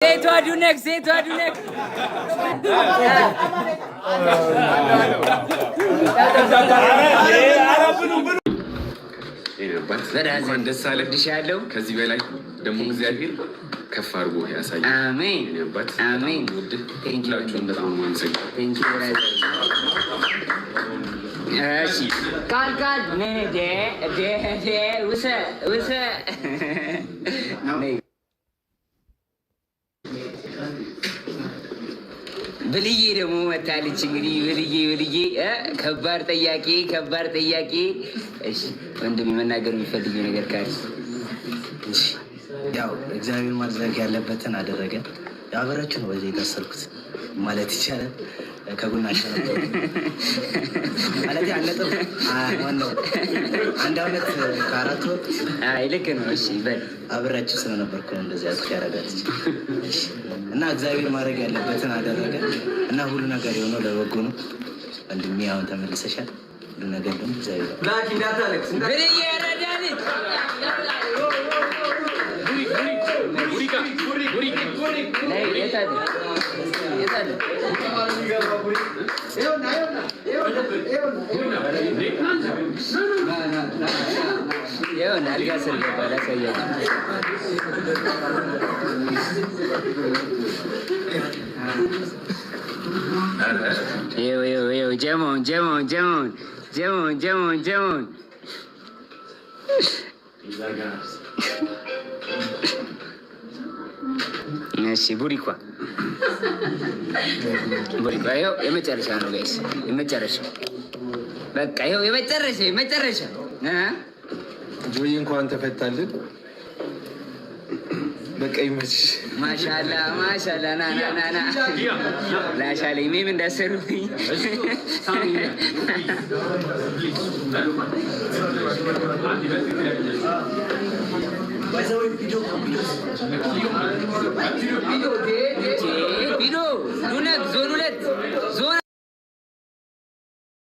Zeytwa Dunek, Zeytwa Dunek. እንኳን ደስ አለህ ድሻለሁ። ከዚህ በላይ ደግሞ እግዚአብሔር ከፍ አድርጎ ያሳይ። አሜን አባት አሜን። ሁላችሁም በጣም አመሰግናለሁ። እሺ ቃል ውሰ ብልዬ ደግሞ መታለች። እንግዲህ ብልዬ ከባድ ጥያቄ። እሺ ወንድም መናገር የሚፈልገው ነገር ካለ? እሺ ያው እግዚአብሔር ማድረግ ያለበትን አደረገ። አብራችሁ ነው በዚህ የታሰርኩት ማለት ይቻላል። ከጎናሽ ነበር ማለት ያለጠው ዋናው አንድ አመት ከአራት ወር ልክ ነው። እሺ በል አብራችሁ ስለነበርኩ ነው እንደዚህ ያልኩት ያደረጋት እና እግዚአብሔር ማድረግ ያለበትን አደረገ እና ሁሉ ነገር የሆነው ለበጎ ነው። ወንድሜ አሁን ተመልሰሻል። ሁሉ ነገር ደግሞ እግዚአብሔር ላኪ እንዳታለቅስ ብልዬ ረዳኒ ጀሞን እሺ ቡሪኳ ይኸው የመጨረሻ ነው ጋይስ፣ የመጨረሻ በቃ ይኸው የመጨረሻ ጆይ እንኳን ተፈታልን። በቃ ይመችሽ። ማሻላ ና ላሻለኝ ሜም እንዳሰሩኝ Mas eu